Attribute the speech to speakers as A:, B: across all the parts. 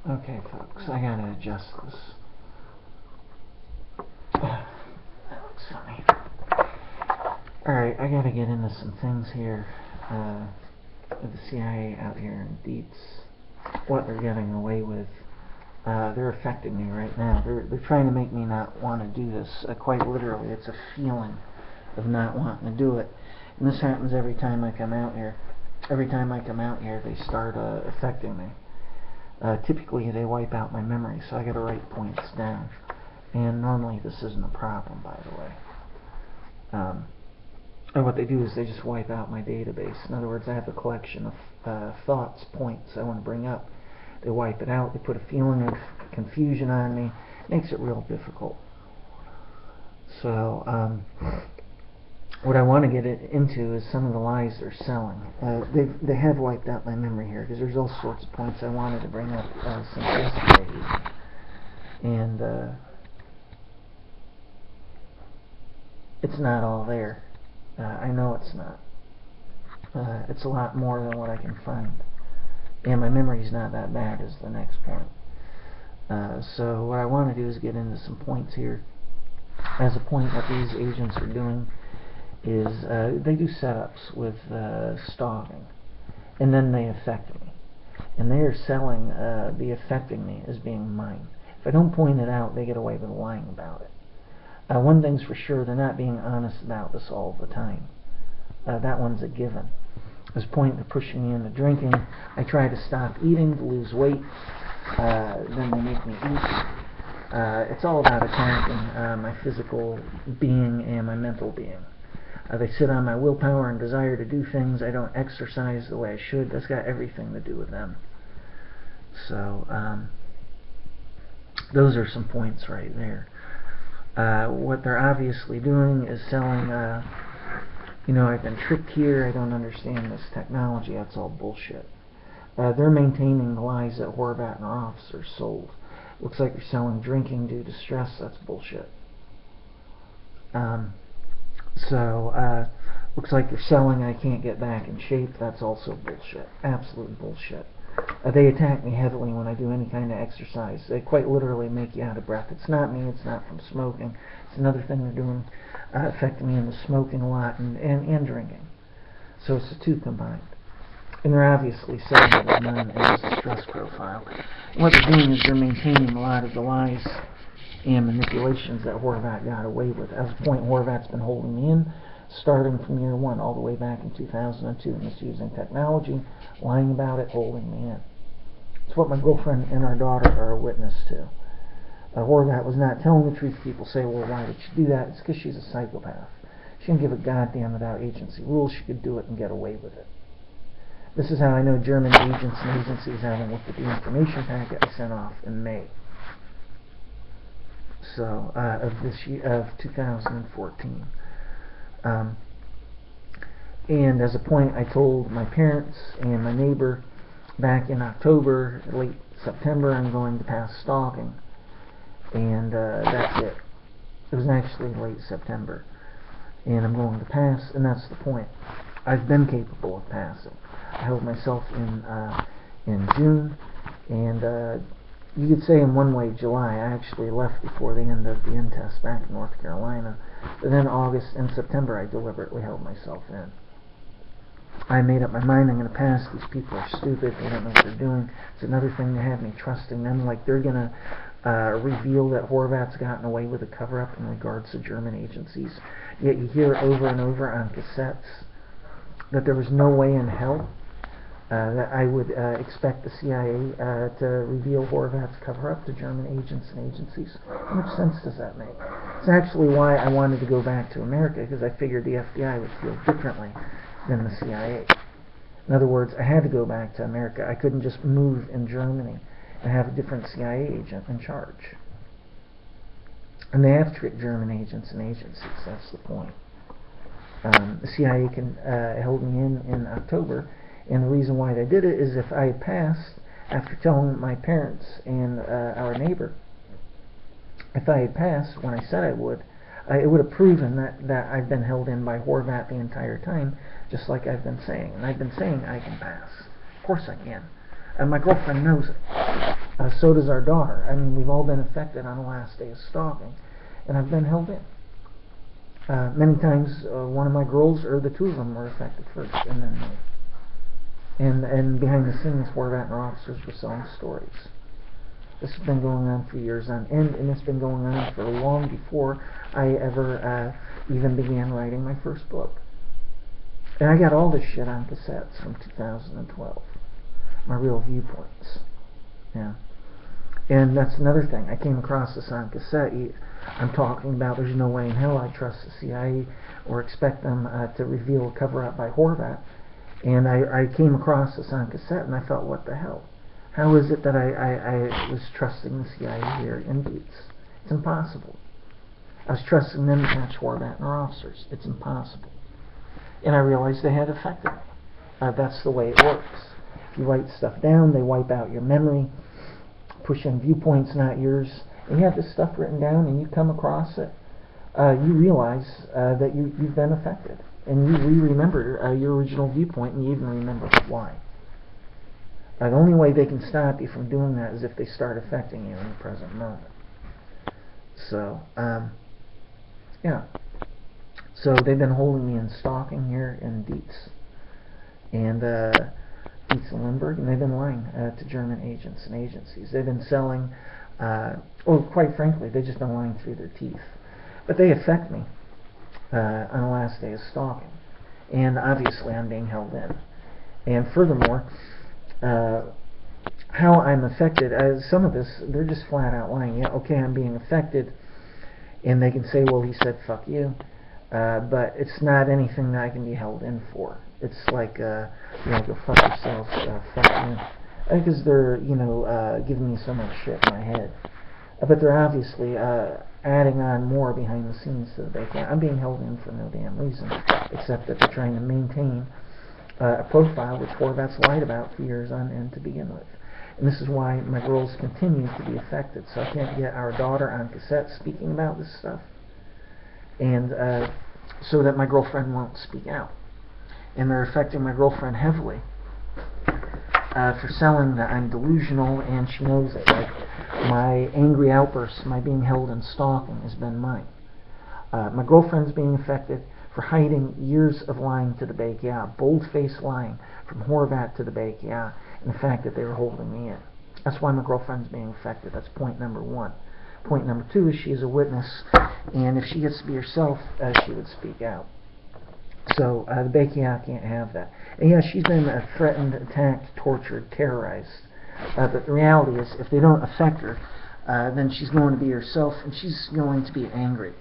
A: Okay, folks, I gotta adjust this. That looks funny. Alright, I gotta get into some things here. With the CIA out here in Deets, what they're getting away with. They're affecting me right now. They're trying to make me not want to do this. Quite literally, it's a feeling of not wanting to do it. And this happens every time I come out here. Every time I come out here, they start affecting me. Typically, they wipe out my memory, so I got to write points down. And normally, this isn't a problem, by the way. And what they do is they just wipe out my database. In other words, I have a collection of thoughts, points I want to bring up. They wipe it out. They put a feeling of confusion on me. It makes it real difficult. So, what I want to get into is some of the lies they're selling. They have wiped out my memory here because there's all sorts of points I wanted to bring up since yesterday. And it's not all there. I know it's not. It's a lot more than what I can find. And my memory's not that bad is the next point. So what I want to do is get into some points here. As a point, what these agents are doing is they do setups with stalking. And then they affect me. And they are selling the affecting me as being mine. If I don't point it out, they get away with lying about it. One thing's for sure, they're not being honest about this all the time. That one's a given. There's a point they're pushing me into drinking. I try to stop eating to lose weight. Then they make me eat. It's all about attacking my physical being and my mental being. They sit on my willpower and desire to do things. I don't exercise the way I should. That's got everything to do with them. So, those are some points right there. What they're obviously doing is selling, I've been tricked here, I don't understand this technology, that's all bullshit. They're maintaining the lies that Horvat and our officers sold. Looks like they're selling drinking due to stress, that's bullshit. Looks like they're selling I can't get back in shape, that's also bullshit. Absolute bullshit. They attack me heavily when I do any kind of exercise. They quite literally make you out of breath. It's not me, it's not from smoking. It's another thing they're doing, affecting me in the smoking a lot and drinking. So it's the two combined. And they're obviously selling it as known as a stress profile. And what they're doing is they're maintaining a lot of the lies and manipulations that Horvat got away with. As a point, Horvat's been holding me in, starting from year one all the way back in 2002, misusing technology, lying about it, holding me in. It's what my girlfriend and our daughter are a witness to. Horvat was not telling the truth. People say, well, why did she do that? It's because she's a psychopath. She didn't give a goddamn about agency rules. She could do it and get away with it. This is how I know German agents and agencies haven't looked at the information packet I sent off in May. So, of this year, of 2014. And as a point, I told my parents and my neighbor back in October, late September, I'm going to pass stalking. And that's it. It was actually late September. And I'm going to pass, and that's the point. I've been capable of passing. I held myself in June, and you could say in one way July. I actually left before the end of the end test back in North Carolina. But then August and September I deliberately held myself in. I made up my mind I'm going to pass. These people are stupid. They don't know what they're doing. It's another thing to have me trusting them like they're going to reveal that Horvat's gotten away with a cover-up in regards to German agencies. Yet you hear it over and over on cassettes that there was no way in hell that I would expect the CIA to reveal Horvat's cover-up to German agents and agencies. How much sense does that make? It's actually why I wanted to go back to America, because I figured the FBI would feel differently than the CIA. In other words, I had to go back to America. I couldn't just move in Germany and have a different CIA agent in charge. And they have tricked German agents and agencies, that's the point. The CIA held me in October, and the reason why they did it is if I had passed, after telling my parents and our neighbor, if I had passed when I said I would, it would have proven that I've been held in by Horvat the entire time, just like I've been saying. And I've been saying I can pass. Of course I can. And my girlfriend knows it. So does our daughter. I mean, we've all been affected on the last day of stalking, and I've been held in. Many times, one of my girls or the two of them were affected first, and then me. And behind the scenes, four veteran officers were selling stories. This has been going on for years on end, and it's been going on for long before I ever even began writing my first book. And I got all this shit on cassettes from 2012. My real viewpoints. Yeah. And that's another thing. I came across this on cassette. I'm talking about there's no way in hell I trust the CIA or expect them to reveal a cover-up by Horvat. And I came across this on cassette, and I thought, what the hell? How is it that I was trusting the CIA here in Beats? It's impossible. I was trusting them to catch Horvat and our officers. It's impossible. And I realized they had affected me. That's the way it works. If you write stuff down, they wipe out your memory, push in viewpoints not yours, and you have this stuff written down and you come across it, you realize that you've been affected. And you re-remember your original viewpoint, and you even remember why. The only way they can stop you from doing that is if they start affecting you in the present moment. So, yeah. So they've been holding me in stalking here in Dietz. And Dietz and Limburg, and they've been lying to German agents and agencies. They've been selling, quite frankly, they've just been lying through their teeth. But they affect me on the last day of stalking. And obviously I'm being held in. And furthermore, how I'm affected, some of this, they're just flat out lying. Yeah, okay, I'm being affected, and they can say, well, he said fuck you, but it's not anything that I can be held in for. It's like, go fuck yourself, fuck you, because they're, giving me so much shit in my head. But they're obviously adding on more behind the scenes so that they can. I'm being held in for no damn reason, except that they're trying to maintain a profile which Horvat's lied about for years on end to begin with. And this is why my girls continue to be affected. So I can't get our daughter on cassette speaking about this stuff, and so that my girlfriend won't speak out. And they're affecting my girlfriend heavily for selling that I'm delusional, and she knows it. Like, my angry outbursts, my being held in stalking has been mine. My girlfriend's being affected for hiding years of lying to the BKA, bold-faced lying from Horvat to the BKA, and the fact that they were holding me in. That's why my girlfriend's being affected. That's point number one. Point number two is she is a witness, and if she gets to be herself, she would speak out. So the BKA can't have that. And yeah, she's been threatened, attacked, tortured, terrorized. But the reality is, if they don't affect her, then she's going to be herself, and she's going to be angry.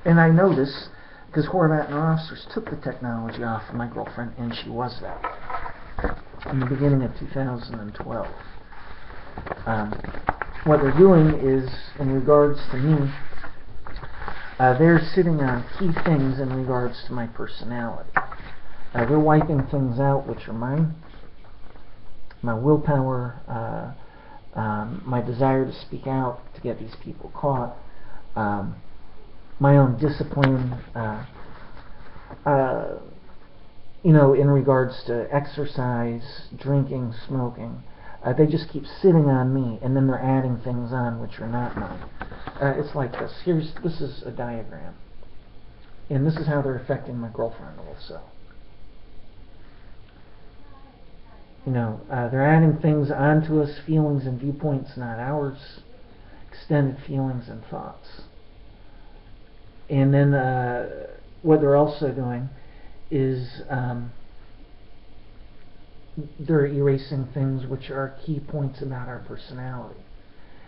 A: And I know this because Horvat and our officers took the technology off of my girlfriend, and she was that in the beginning of 2012. What they're doing is, in regards to me, they're sitting on key things in regards to my personality. They're wiping things out which are mine. My willpower, my desire to speak out to get these people caught, my own discipline, in regards to exercise, drinking, smoking. They just keep sitting on me, and then they're adding things on which are not mine. It's like this. This is a diagram, and this is how they're affecting my girlfriend also. They're adding things onto us, feelings and viewpoints not ours, extended feelings and thoughts. And then what they're also doing is they're erasing things which are key points about our personality.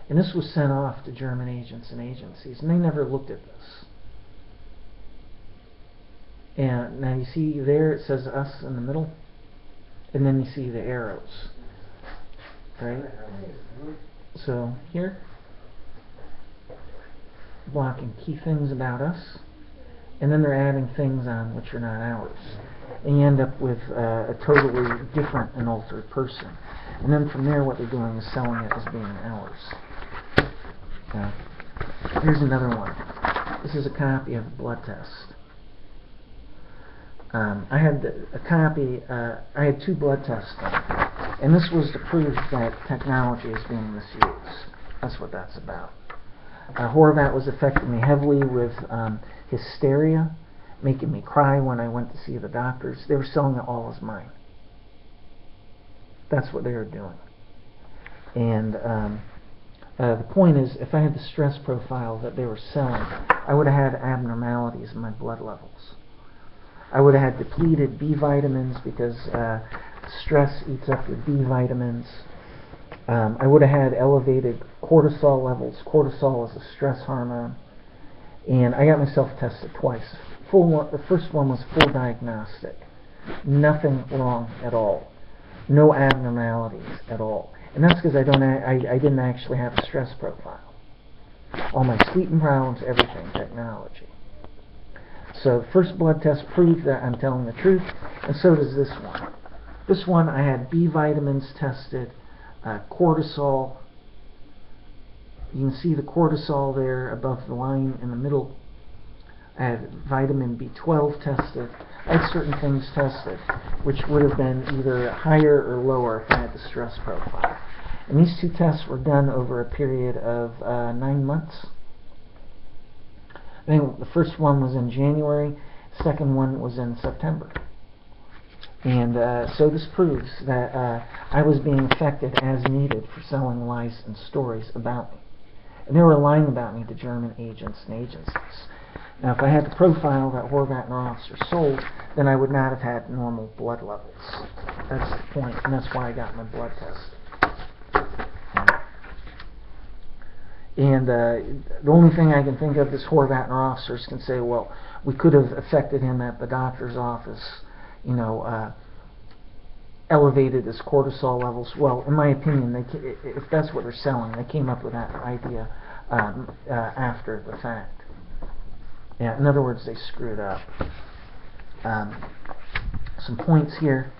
A: And this was sent off to German agents and agencies, and they never looked at this. And now you see there it says us in the middle, and then you see the arrows, right? So here, blocking key things about us, and then they're adding things on which are not ours, and you end up with a totally different and altered person. And then from there, what they're doing is selling it as being ours. Here's another one. This is a copy of a blood test. I had a copy. I had 2 blood tests done, And this was to prove that technology is being misused. That's what that's about. Horvat was affecting me heavily with hysteria, making me cry when I went to see the doctors. They were selling it all as mine. That's what they were doing. And the point is, if I had the stress profile that they were selling, I would have had abnormalities in my blood levels. I would have had depleted B vitamins because stress eats up your B vitamins. I would have had elevated cortisol levels. Cortisol is a stress hormone. And I got myself tested twice. The first one was full diagnostic. Nothing wrong at all. No abnormalities at all. And that's because I didn't actually have a stress profile. All my sleeping problems, everything, technology. So the first blood test proved that I'm telling the truth, and so does this one. This one I had B vitamins tested, cortisol. You can see the cortisol there above the line in the middle. I had vitamin B12 tested. I had certain things tested, which would have been either higher or lower if I had the stress profile. And these two tests were done over a period of 9 months. I think the first one was in January, the second one was in September. And so this proves that I was being affected as needed for selling lies and stories about me. And they were lying about me to German agents and agencies. Now, if I had the profile that Horvat and her officer sold, then I would not have had normal blood levels. That's the point, and that's why I got my blood test. And the only thing I can think of is Horvat and her officers can say, well, we could have affected him at the doctor's office, elevated his cortisol levels. Well, in my opinion, if that's what they're selling, they came up with that idea after the fact. Yeah, in other words, they screwed up. Some points here.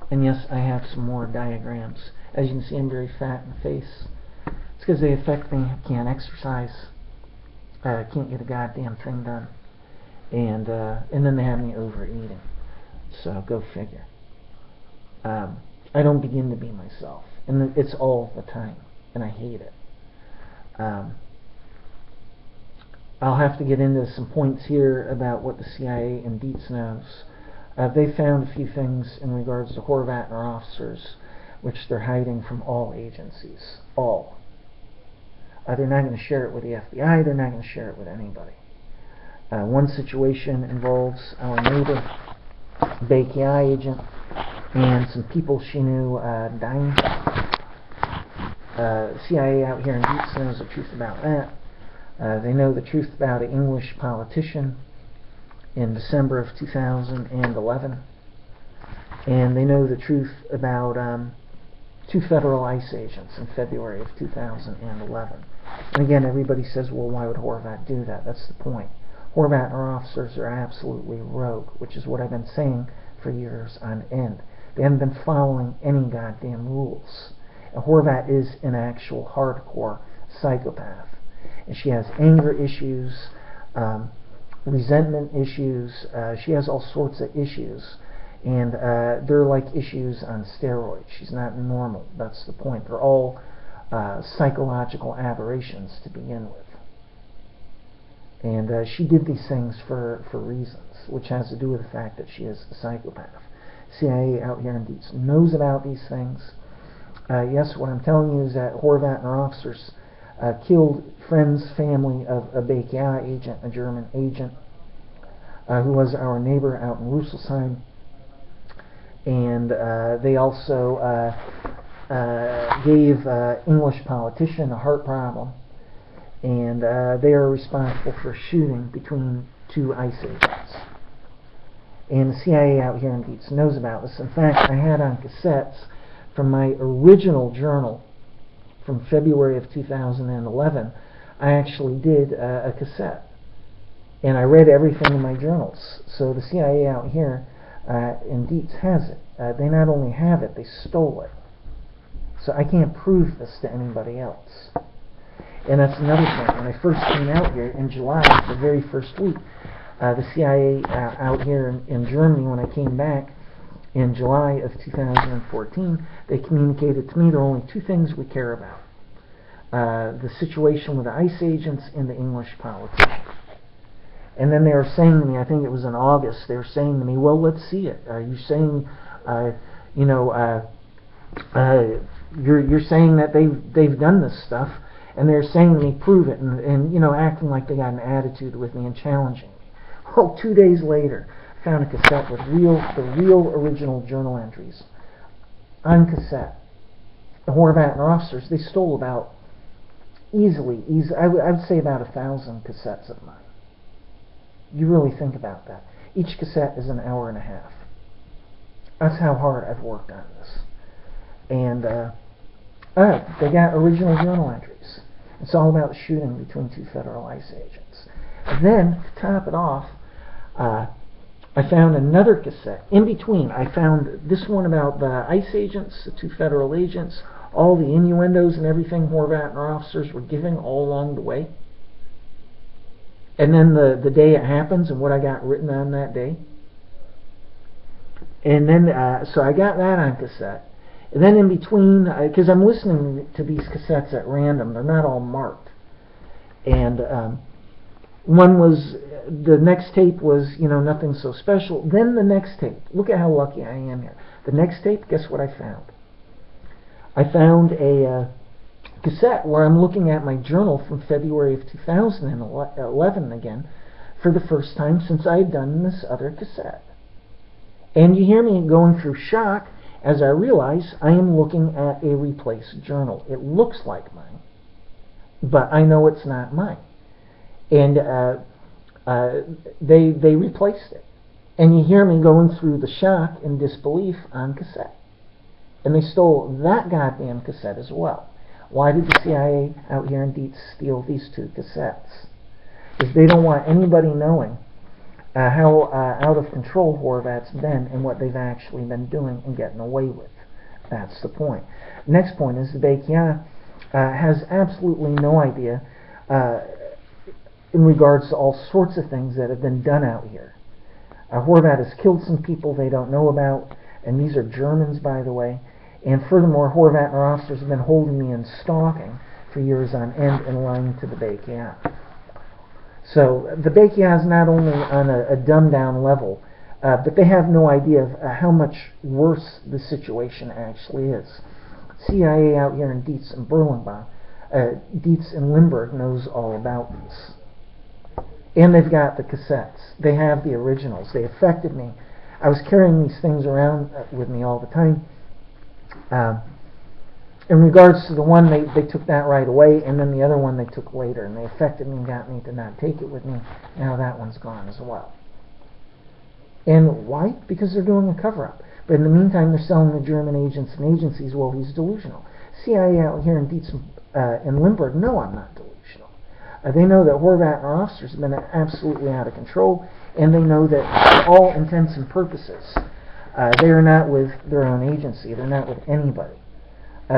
A: And yes, I have some more diagrams. As you can see, I'm very fat in the face. It's because they affect me. I can't exercise. Can't get a goddamn thing done. And then they have me overeating. So go figure. I don't begin to be myself. And it's all the time. And I hate it. I'll have to get into some points here about what the CIA and Dietz knows. They found a few things in regards to Horvat and her officers, which they're hiding from all agencies. All. They're not going to share it with the FBI. They're not going to share it with anybody. One situation involves our neighbor, BKI agent, and some people she knew dying. CIA out here in Dietz knows the truth about that. They know the truth about an English politician in December of 2011. And they know the truth about 2 federal ICE agents in February of 2011. And again, everybody says, well, why would Horvat do that? That's the point. Horvat and her officers are absolutely rogue, which is what I've been saying for years on end. They haven't been following any goddamn rules. And Horvat is an actual hardcore psychopath. And she has anger issues, resentment issues. She has all sorts of issues. And they're like issues on steroids. She's not normal. That's the point. They're all psychological aberrations to begin with. And she did these things for reasons, which has to do with the fact that she is a psychopath. CIA out here in Dietz knows about these things. Yes, what I'm telling you is that Horvat and her officers killed friends, family of a BKI agent, a German agent, who was our neighbor out in Rüsselsheim. And they also gave English politician a heart problem. And they are responsible for shooting between 2 ICE agents. And the CIA out here in Dietz knows about this. In fact, I had on cassettes from my original journal from February of 2011, I actually did a cassette. And I read everything in my journals. So the CIA out here in Dietz has it. They not only have it, they stole it. So I can't prove this to anybody else. And that's another thing. When I first came out here in July, the very first week, the CIA out here in Germany, when I came back, In July of 2014, they communicated to me there are only two things we care about. The situation with the ICE agents and the English politician. And then they were saying to me, I think it was in August, they were saying to me, well, let's see it. Are you saying, you're saying that they've done this stuff, and they're saying to me, prove it, and acting like they got an attitude with me and challenging me. Well, 2 days later, I found a cassette with the real original journal entries on cassette. The Horvat and her officers, they stole about easily, I would say about 1,000 cassettes of mine. You really think about that. Each cassette is an hour and a half. That's how hard I've worked on this. And they got original journal entries. It's all about the shooting between two federal ICE agents. And then, to top it off, I found another cassette. In between, I found this one about the ICE agents, the two federal agents, all the innuendos and everything Horvat and her officers were giving all along the way. And then the day it happens and what I got written on that day. And then, so I got that on cassette. And then in between, because I'm listening to these cassettes at random, they're not all marked. And one was, the next tape was, nothing so special. Then the next tape, look at how lucky I am here. The next tape, guess what I found? I found a cassette where I'm looking at my journal from February of 2011 again for the first time since I had done this other cassette. And you hear me going through shock as I realize I am looking at a replaced journal. It looks like mine, but I know it's not mine. And they replaced it. And you hear me going through the shock and disbelief on cassette. And they stole that goddamn cassette as well. Why did the CIA out here in Dietz steal these two cassettes? Because they don't want anybody knowing how out of control Horvat's been and what they've actually been doing and getting away with. That's the point. Next point is the Bekia has absolutely no idea in regards to all sorts of things that have been done out here. Horvat has killed some people they don't know about, and these are Germans, by the way. And furthermore, Horvat and her officers have been holding me in stalking for years on end and lying to the Bekia. So the Bekia is not only on a dumbed-down level, but they have no idea of how much worse the situation actually is. CIA out here in Dietz and Dietz and Limburg knows all about this. And they've got the cassettes. They have the originals. They affected me. I was carrying these things around with me all the time. In regards to the one, they took that right away, and then the other one they took later, and they affected me and got me to not take it with me. Now that one's gone as well. And why? Because they're doing a cover-up. But in the meantime, they're selling the German agents and agencies, well, he's delusional. CIA out here in Dietz and Limburg know I'm not delusional. They know that Horvat and our officers have been absolutely out of control, and they know that for all intents and purposes, they are not with their own agency. They're not with anybody.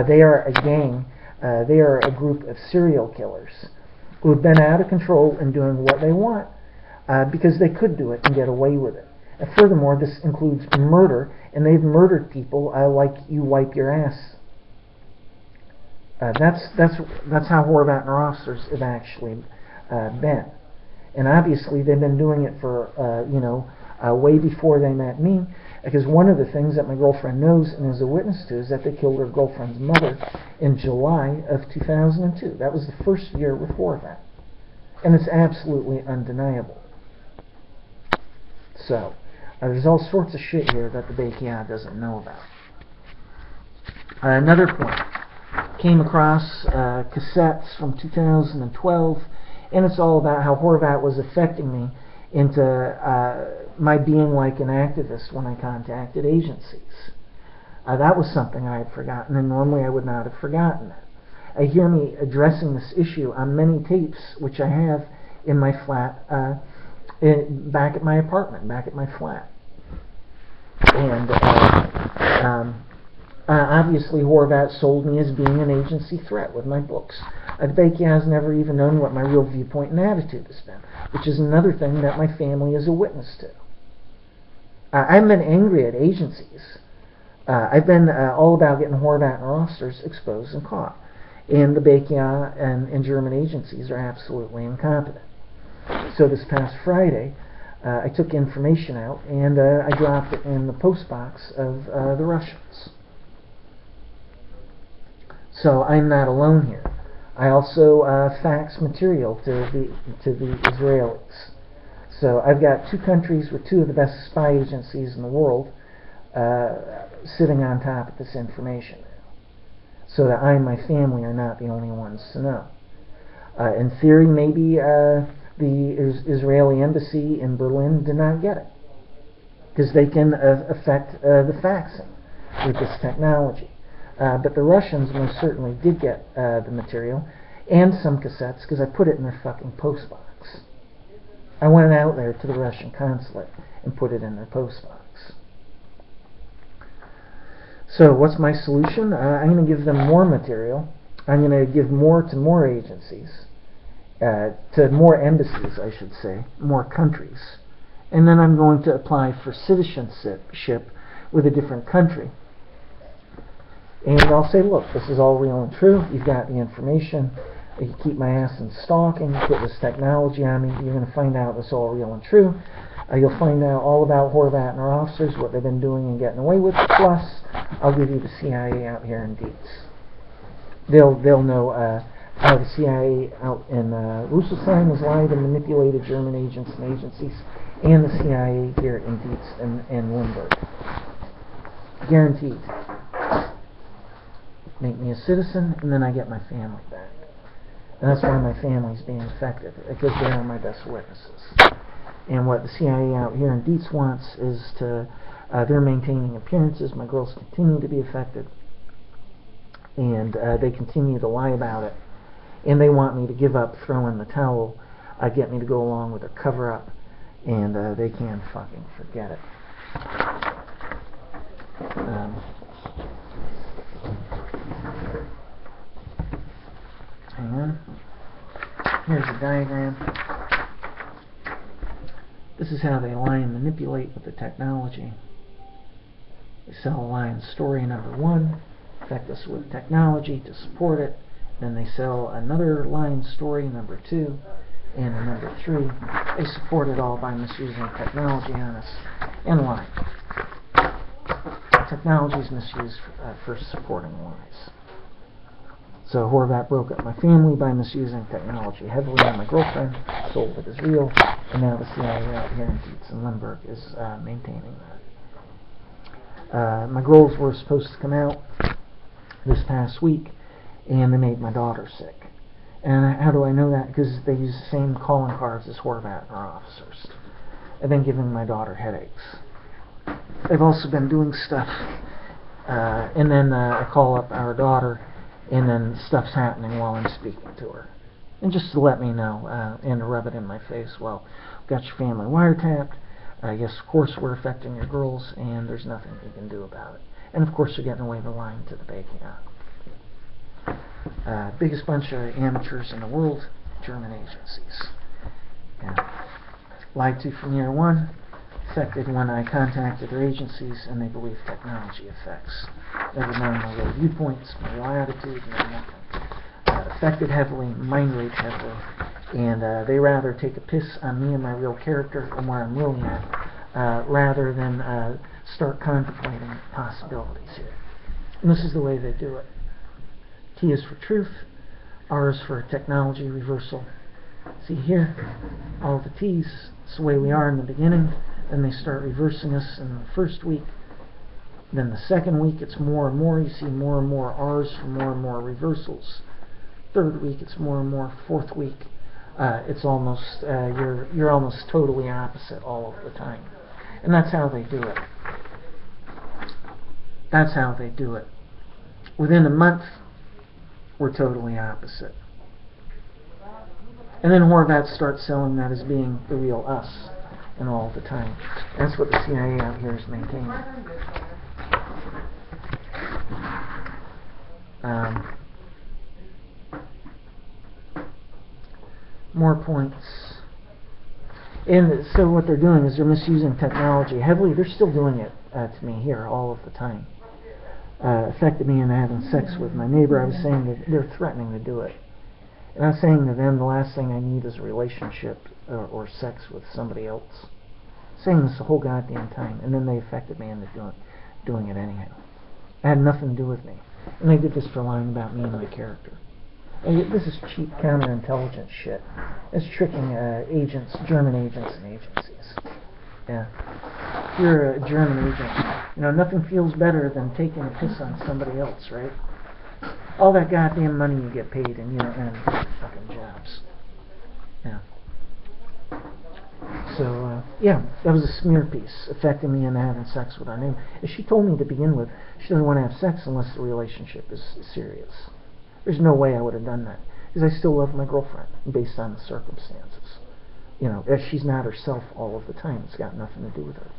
A: They are a gang. They are a group of serial killers who have been out of control and doing what they want because they could do it and get away with it. And furthermore, this includes murder, and they've murdered people like you wipe your ass. That's how Horvat and our officers have actually been. And obviously, they've been doing it for way before they met me. Because one of the things that my girlfriend knows and is a witness to is that they killed her girlfriend's mother in July of 2002. That was the first year before that. And it's absolutely undeniable. So, there's all sorts of shit here that the Bekia doesn't know about. Another point. Came across cassettes from 2012, and it's all about how Horvat was affecting me into my being like an activist when I contacted agencies. That was something I had forgotten, and normally I would not have forgotten it. I hear me addressing this issue on many tapes, which I have in my flat, back at my apartment, back at my flat. And obviously Horvat sold me as being an agency threat with my books. Bekia has never even known what my real viewpoint and attitude has been, which is another thing that my family is a witness to. I've been angry at agencies. I've been all about getting Horvat and officers exposed and caught. And the BKA and German agencies are absolutely incompetent. So this past Friday, I took information out and I dropped it in the post box of the Russians. So I'm not alone here. I also fax material to the Israelis. So I've got two countries with two of the best spy agencies in the world sitting on top of this information now, so that I and my family are not the only ones to know. In theory, maybe the Israeli embassy in Berlin did not get it, because they can affect the faxing with this technology. But the Russians most certainly did get the material, and some cassettes, because I put it in their fucking post box. I went out there to the Russian consulate and put it in their post box. So what's my solution? I'm going to give them more material. I'm going to give more to more agencies, to more embassies, I should say, more countries. And then I'm going to apply for citizenship with a different country. And I'll say, look, this is all real and true. You've got the information. You keep my ass in stalking, put this technology on me. You're going to find out it's all real and true. You'll find out all about Horvat and our officers, what they've been doing and getting away with. Plus, I'll give you the CIA out here in Dietz. They'll know how the CIA out in Rüsselsheim has lied and manipulated German agents and agencies, and the CIA here in Dietz and Limburg. Guaranteed. Make me a citizen, and then I get my family back. And that's why my family's being affected, because they are my best witnesses. And what the CIA out here in Dietz wants is to, they're maintaining appearances. My girls continue to be affected, and they continue to lie about it. And they want me to give up, throw in the towel, get me to go along with a cover-up, and they can fucking forget it. Hang on. Here's a diagram. This is how they lie and manipulate with the technology. They sell a lie and story number 1, affect us with technology to support it. Then they sell another lie and story number 2 and number 3. They support it all by misusing technology on us and lying. Technology is misused for supporting lies. So Horvat broke up my family by misusing technology heavily on my girlfriend, told it is real, and now the CIA out here in Dietz and Limburg is maintaining that. My girls were supposed to come out this past week, and they made my daughter sick. And how do I know that? Because they use the same calling cards as Horvat and our officers. I've been giving my daughter headaches. They've also been doing stuff, and then I call up our daughter, and then stuff's happening while I'm speaking to her. And just to let me know, and to rub it in my face, well, we've got your family wiretapped, yes, of course we're affecting your girls, and there's nothing you can do about it. And of course you're getting away the line to the BKA. Biggest bunch of amateurs in the world, German agencies. Yeah. Lied to from year 1, affected when I contacted their agencies, and they believe technology affects. Never known my real viewpoints, my real attitude, no nothing. Affected heavily, mind raped heavily, and they rather take a piss on me and my real character and where I'm really at, rather than start contemplating possibilities here. And this is the way they do it. T is for truth, R is for technology reversal. See here, all the T's, it's the way we are in the beginning. Then they start reversing us in the first week. Then the second week it's more and more. You see more and more R's for more and more reversals. Third week it's more and more. Fourth week it's almost you're almost totally opposite all of the time. And that's how they do it. That's how they do it. Within a month we're totally opposite. And then Horvat starts selling that as being the real us. And all the time. That's what the CIA out here is maintaining. More points. And so what they're doing is they're misusing technology heavily. They're still doing it to me here all of the time. Affected me in having sex with my neighbor. I was saying that they're threatening to do it. And I was saying to them, the last thing I need is a relationship or sex with somebody else. Saying this the whole goddamn time. And then they affected me into doing it anyhow. It had nothing to do with me. And they did this for lying about me and my character. And this is cheap counterintelligence shit. It's tricking agents, German agents and agencies. Yeah. If you're a German agent, nothing feels better than taking a piss on somebody else, right? All that goddamn money you get paid and you don't earn fucking jobs. Yeah. So, that was a smear piece affecting me into having sex with our neighbor. As she told me to begin with, she doesn't want to have sex unless the relationship is serious. There's no way I would have done that, because I still love my girlfriend, based on the circumstances. If she's not herself all of the time, it's got nothing to do with her.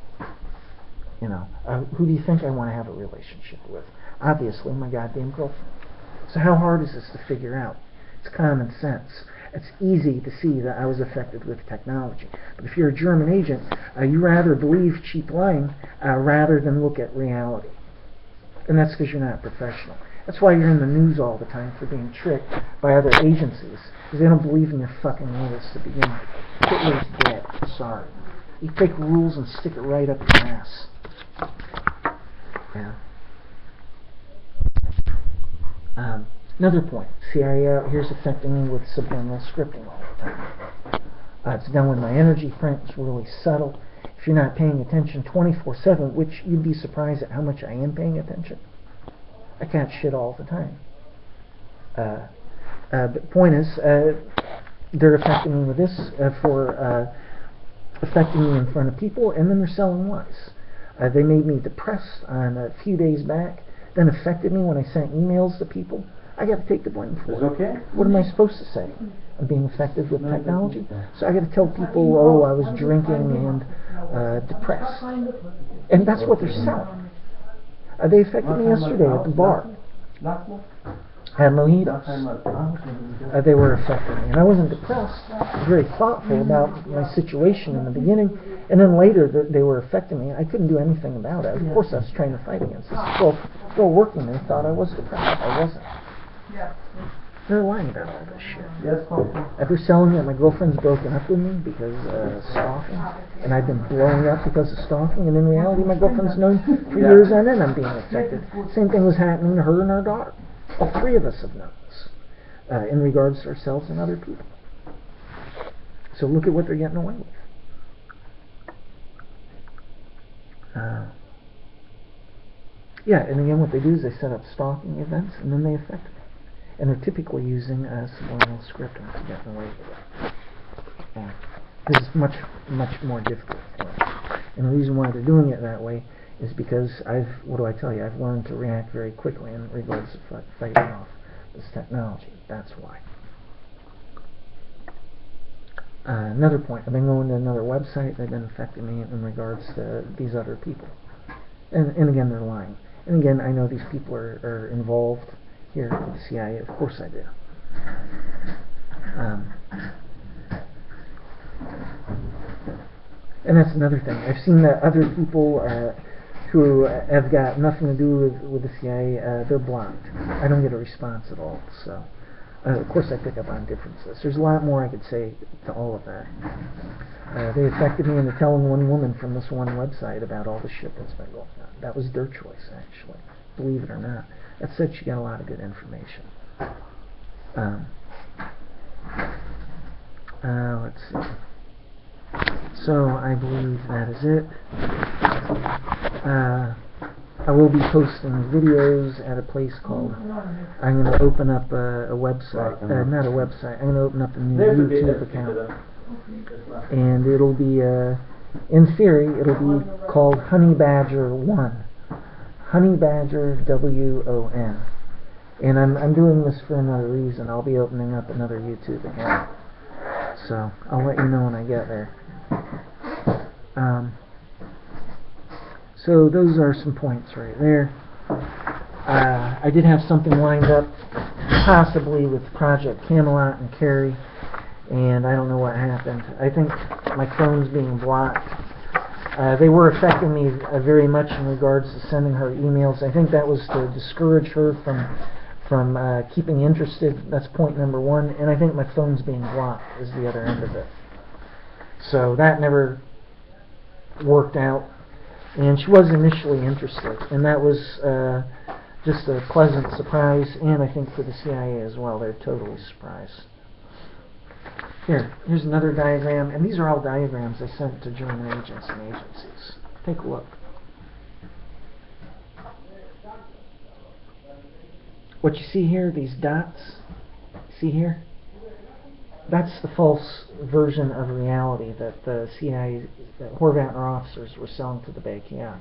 A: Who do you think I want to have a relationship with? Obviously, my goddamn girlfriend. So how hard is this to figure out? It's common sense. It's easy to see that I was affected with technology. But if you're a German agent, you rather believe cheap lying rather than look at reality. And that's because you're not a professional. That's why you're in the news all the time for being tricked by other agencies, because they don't believe in your fucking rules to begin with. Hitler's dead. Sorry. You take rules and stick it right up your ass. Yeah. Another point. CIA out here's affecting me with subliminal scripting all the time. It's done with my energy print. It's really subtle. If you're not paying attention 24/7, which you'd be surprised at how much I am paying attention. I catch shit all the time. But the point is, they're affecting me with this for affecting me in front of people, and then they're selling lies. They made me depressed on a few days back, then affected me when I sent emails to people. I got to take the blame for it.
B: Okay.
A: What am I supposed to say? I'm being affected with technology? So I got to tell people, I was drinking and depressed. And that's what they're selling. They affected me yesterday at the bar. I had mojitos. They were affecting me. And I wasn't depressed. I was very thoughtful about my situation in the beginning. And then later, they were affecting me. I couldn't do anything about it. Of course, I was trying to fight against it. Still working. They thought I was depressed. I wasn't. They're lying about all this shit. They're selling that my girlfriend's broken up with me because of stalking, and I've been blowing up because of stalking, and in reality my girlfriend's known for years on end I'm being affected. Same thing was happening to her and our daughter. All three of us have known this in regards to ourselves and other people. So look at what they're getting away with. And again what they do is they set up stalking events and then they affect me. And they're typically using subliminal scripting to get away with it. This is much, much more difficult for them. And the reason why they're doing it that way is because I've learned to react very quickly in regards to fighting off this technology. That's why. Another point, I've been going to another website, they've been affecting me in regards to these other people. And again, they're lying. And again, I know these people are involved here at the CIA. Of course I do. And that's another thing. I've seen that other people who have got nothing to do with the CIA, they're blocked. I don't get a response at all. So, of course I pick up on differences. There's a lot more I could say to all of that. They affected me into telling one woman from this one website about all the shit that's been going on. That was their choice, actually. Believe it or not. That said, she got a lot of good information. Let's see. So, I believe that is it. I will be posting videos at a place called... I'm going to open up a website. Not a website. I'm going to open up a new YouTube account. And it'll be, in theory, it'll be called Honey Badger 1. Honey Badger WON. And I'm doing this for another reason. I'll be opening up another YouTube account. So I'll let you know when I get there. So those are some points right there. I did have something lined up, possibly with Project Camelot and Carrie, and I don't know what happened. I think my phone's being blocked. They were affecting me very much in regards to sending her emails. I think that was to discourage her from keeping interested. That's point number one. And I think my phone's being blocked is the other end of it. So that never worked out. And she was initially interested, and that was just a pleasant surprise, and I think for the CIA as well. They're totally surprised. Here's another diagram, and these are all diagrams I sent to German agents and agencies. Take a look. What you see here, these dots, see here? That's the false version of reality that the CIA, that Horvat and our officers were selling to the BKA.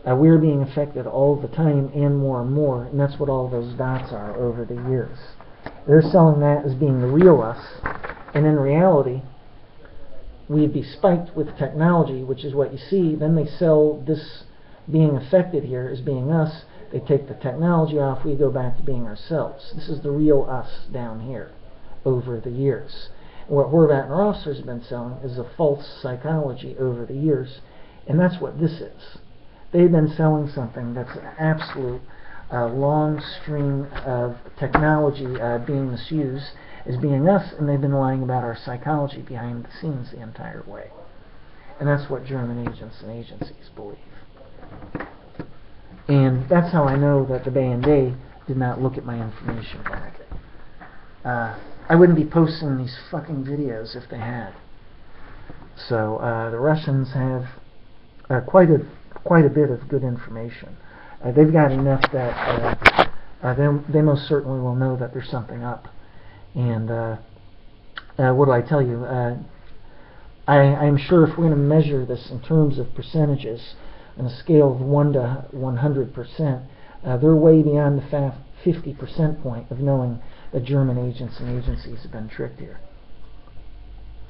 A: We're being affected all the time and more, and that's what all those dots are over the years. They're selling that as being the real us, and in reality, we'd be spiked with technology, which is what you see. Then they sell this being affected here as being us. They take the technology off, we go back to being ourselves. This is the real us down here over the years. And what Horvat and our officers have been selling is a false psychology over the years, and that's what this is. They've been selling something that's an absolute long string of technology being misused as being us, and they've been lying about our psychology behind the scenes the entire way. And that's what German agents and agencies believe. And that's how I know that the BND did not look at my information packet. I wouldn't be posting these fucking videos if they had. So the Russians have quite a bit of good information. They've got enough that they most certainly will know that there's something up. And what do I tell you? I'm sure if we're going to measure this in terms of percentages on a scale of 1 to 100%, they're way beyond the 50% point of knowing that German agents and agencies have been tricked here.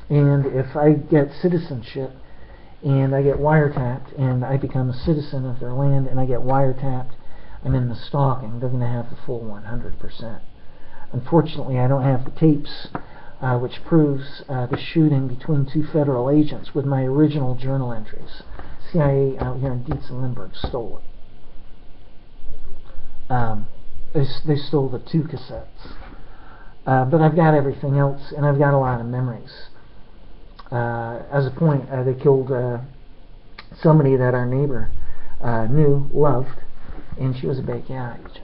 A: And if I get citizenship and I get wiretapped and I become a citizen of their land and I get wiretapped, I'm in the stalking, they're going to have the full 100%. Unfortunately, I don't have the tapes which proves the shooting between two federal agents with my original journal entries. CIA out here in Dietz and Limburg stole it. They stole the 2 cassettes. But I've got everything else, and I've got a lot of memories. As a point, they killed somebody that our neighbor knew, loved, and she was a BKA agent.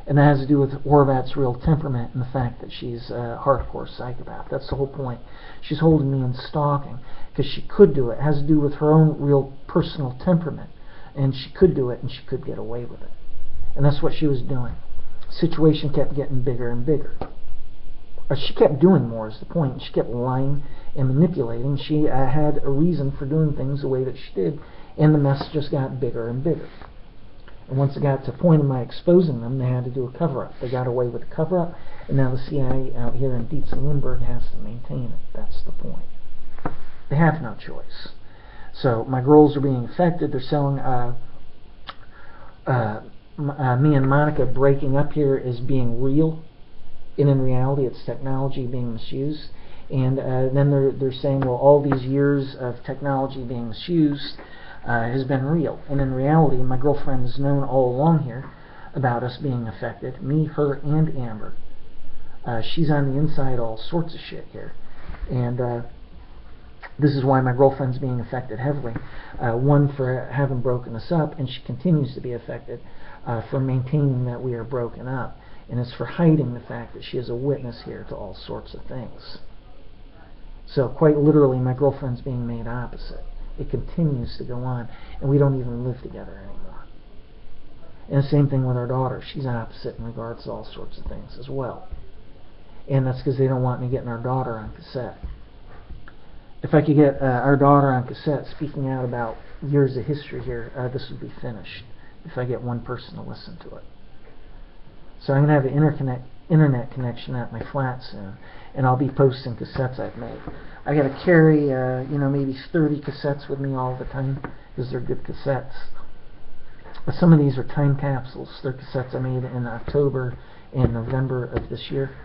A: And that has to do with Horvat's real temperament and the fact that she's a hardcore psychopath. That's the whole point. She's holding me in stalking because she could do it. It has to do with her own real personal temperament. And she could do it, and she could get away with it. And that's what she was doing. The situation kept getting bigger and bigger. She kept doing more is the point. She kept lying and manipulating. She had a reason for doing things the way that she did, and the mess just got bigger and bigger. And once it got to the point of my exposing them, they had to do a cover-up. They got away with a cover-up, and now the CIA out here in Dietz and Limburg has to maintain it. That's the point. They have no choice. So my girls are being affected. They're selling me and Monica breaking up here as being real, and in reality it's technology being misused. And then they're saying, well, all these years of technology being misused has been real. And in reality, my girlfriend has known all along here about us being affected, me, her, and Amber. She's on the inside all sorts of shit here. And this is why my girlfriend's being affected heavily. One, for having broken us up, and she continues to be affected for maintaining that we are broken up. And it's for hiding the fact that she is a witness here to all sorts of things. So quite literally, my girlfriend's being made opposite. It continues to go on, and we don't even live together anymore. And the same thing with our daughter. She's opposite in regards to all sorts of things as well. And that's because they don't want me getting our daughter on cassette. If I could get our daughter on cassette speaking out about years of history here, this would be finished if I get one person to listen to it. So I'm going to have an internet connection at my flat soon, and I'll be posting cassettes I've made. I got to carry, maybe 30 cassettes with me all the time because they're good cassettes. But some of these are time capsules. They're cassettes I made in October and November of this year.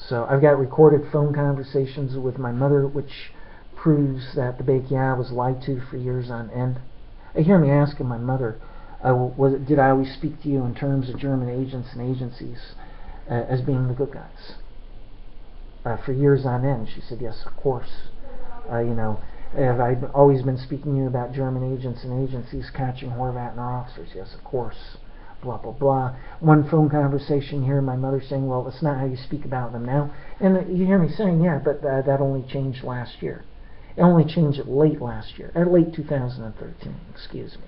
A: So I've got recorded phone conversations with my mother, which proves that the Beikia was lied to for years on end. I hear me asking my mother, did I always speak to you in terms of German agents and agencies as being the good guys? For years on end, she said, yes, of course. Have I always been speaking to you about German agents and agencies catching Horvat and our officers? Yes, of course. Blah, blah, blah. One phone conversation here, my mother saying, well, that's not how you speak about them now. And you hear me saying, yeah, but that only changed last year. It only changed late last year, late 2013, excuse me.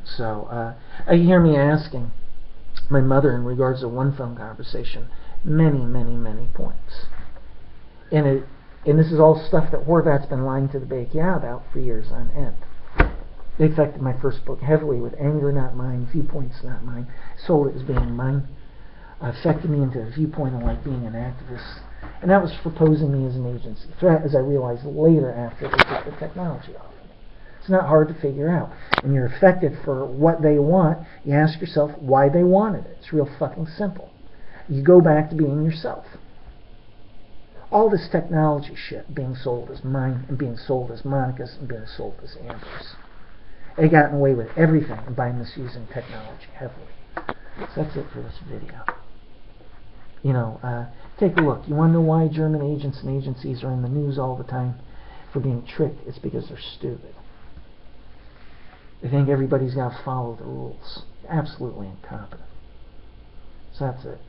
A: So, you hear me asking my mother in regards to one phone conversation, many, many, many points. And this is all stuff that Horvat's been lying to the Beikia about for years on end. It affected my first book heavily with Anger Not Mine, Viewpoints Not Mine. Sold it as being mine. Affected me into a viewpoint of like being an activist. And that was for posing me as an agency threat, as I realized later after they took the technology off of me. It's not hard to figure out. When you're affected for what they want, you ask yourself why they wanted it. It's real fucking simple. You go back to being yourself. All this technology shit being sold as mine and being sold as Monica's and being sold as Amber's. They gotten away with everything by misusing technology heavily. So that's it for this video. Take a look. You want to know why German agents and agencies are in the news all the time for being tricked? It's because they're stupid. They think everybody's got to follow the rules. Absolutely incompetent. So that's it.